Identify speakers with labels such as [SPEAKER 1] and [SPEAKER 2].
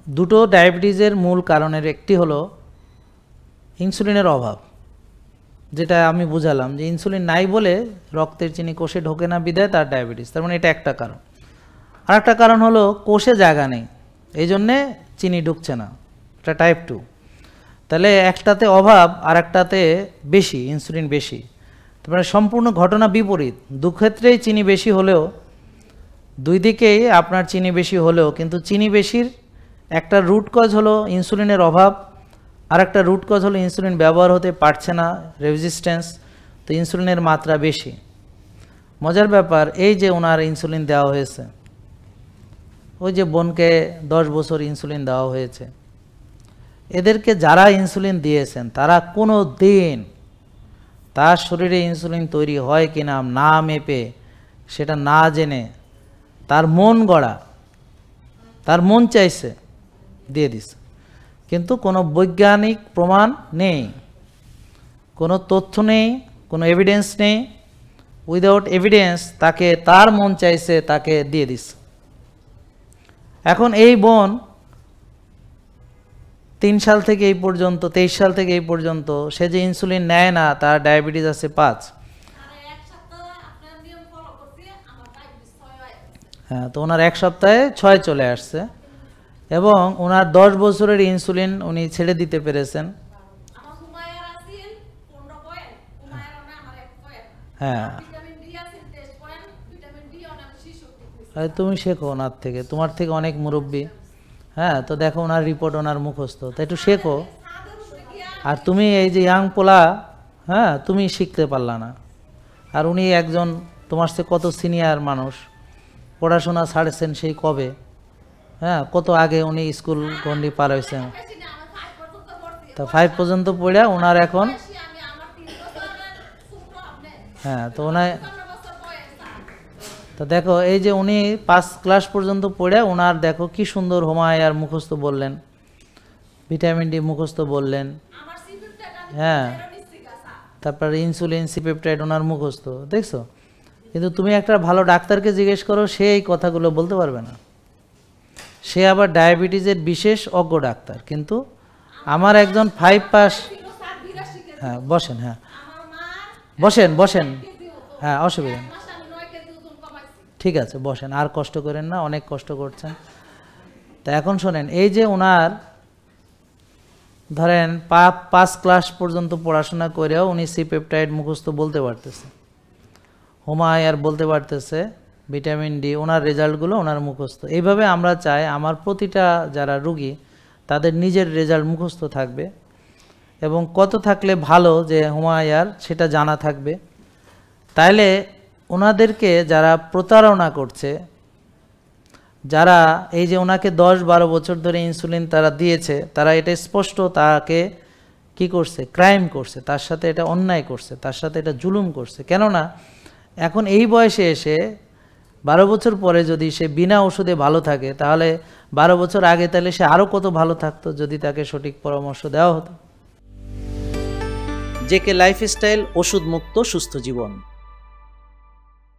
[SPEAKER 1] দুটো ডায়াবেটিসের মূল কারণের একটি হলো ইনসুলিনের অভাব, যেটা আমি বুঝালাম যে ইনসুলিন নাই বলে রক্তের চিনি কোষে ঢোকে না বিধায় তার ডায়াবেটিস, তার মানে এটা একটা কারণ। আর একটা কারণ হলো কোষে জায়গা নেই, এই জন্যে চিনি ঢুকছে না, এটা টাইপ 2। তাহলে একটাতে অভাব আর একটাতে বেশি, ইনসুলিন বেশি, তারপরে সম্পূর্ণ ঘটনা বিপরীত। দুক্ষেত্রেই চিনি বেশি হলেও, দুই দিকেই আপনার চিনি বেশি হলেও, কিন্তু চিনি বেশির একটা রুট কজ হলো ইনসুলিনের অভাব, আর একটা রুট কজ হলো ইনসুলিন ব্যবহার হতে পারছে না, রেজিস্ট্যান্স, তো ইনসুলিনের মাত্রা বেশি। মজার ব্যাপার এই যে ওনার ইনসুলিন দেওয়া হয়েছে, ওই যে বোনকে 10 বছর ইনসুলিন দেওয়া হয়েছে, এদেরকে যারা ইনসুলিন দিয়েছেন তারা কোনো দিন তার শরীরে ইনসুলিন তৈরি হয় কিনা না মেপে, সেটা না জেনে, তার মন গড়া, তার মন চাইছে দিয়ে দিছে, কিন্তু কোনো বৈজ্ঞানিক প্রমাণ নেই, কোনো তথ্য নেই, কোনো এভিডেন্স নেই। উইদাউট এভিডেন্স তাকে তার মন চাইছে তাকে দিয়ে দিছে। এখন এই বোন 3 সাল থেকে এই পর্যন্ত, 23 সাল থেকে এই পর্যন্ত সে যে ইনসুলিন নেয় না, তার ডায়াবেটিস আছে 5। হ্যাঁ, তো ওনার 1 সপ্তাহে 6 চলে আসছে, এবং ওনার 10 বছরের ইনসুলিন উনি ছেড়ে দিতে পেরেছেন। হ্যাঁ, তুমি শেখো ওনার থেকে, তোমার থেকে অনেক মুরব্বী। হ্যাঁ, তো দেখো ওনার রিপোর্ট, ওনার মুখস্থ, তো একটু শেখো। আর তুমি এই যে ইয়াং পোলা, হ্যাঁ, তুমি শিখতে পারলা না, আর উনি একজন তোমার সাথে কত সিনিয়র মানুষ, পড়াশোনা ছাড়েছেন সেই কবে, হ্যাঁ, কত আগে উনি স্কুল গন্ডি পার হয়েছেন, তা 5 পর্যন্ত পড়ে ওনার এখন, হ্যাঁ, তো ওনার, তো দেখো এই যে উনি 5 ক্লাস পর্যন্ত পড়ে ওনার দেখো কি সুন্দর হোমায়ার মুখস্থ বললেন, ভিটামিন ডি মুখস্থ বললেন, হ্যাঁ, তারপরে ইনসুলিন, সিপেপটাইড ওনার মুখস্থ, দেখছো। কিন্তু তুমি একটা ভালো ডাক্তারকে জিজ্ঞেস করো, সে এই কথাগুলো বলতে পারবে না, সে আবার ডায়াবেটিসের বিশেষ অজ্ঞ ডাক্তার। কিন্তু আমার একজন 5 পাস, হ্যাঁ বসেন, হ্যাঁ বসেন বসেন, হ্যাঁ অসুবিধা নেই, ঠিক আছে বসেন, আর কষ্ট করেন না, অনেক কষ্ট করছেন। তা এখন শোনেন, এই যে ওনার ধরেন 5 ক্লাস পর্যন্ত পড়াশোনা করেও উনি সিপেপটাইড মুখস্থ বলতে পারতেছে, হোমায়ার বলতে পারতেছে, ভিটামিন ডি, ওনার রেজাল্টগুলো ওনার মুখস্থ। এইভাবে আমরা চাই আমার প্রতিটা যারা রুগী তাদের নিজের রেজাল্ট মুখস্থ থাকবে, এবং কত থাকলে ভালো যে হোমায়ার সেটা জানা থাকবে। তাইলে ওনাদেরকে যারা প্রতারণা করছে, যারা এই যে ওনাকে 10-12 বছর ধরে ইনসুলিন তারা দিয়েছে, তারা এটা স্পষ্ট তাকে কি করছে, ক্রাইম করছে, তার সাথে এটা অন্যায় করছে, তার সাথে এটা জুলুম করছে। কেননা এখন এই বয়সে এসে 12 বছর পরে যদি সে বিনা ওষুধে ভালো থাকে, তাহলে 12 বছর আগে তাহলে সে আরও কত ভালো থাকতো যদি তাকে সঠিক পরামর্শ দেওয়া হতো। জেকে লাইফস্টাইল, ওষুধ মুক্ত সুস্থ জীবন।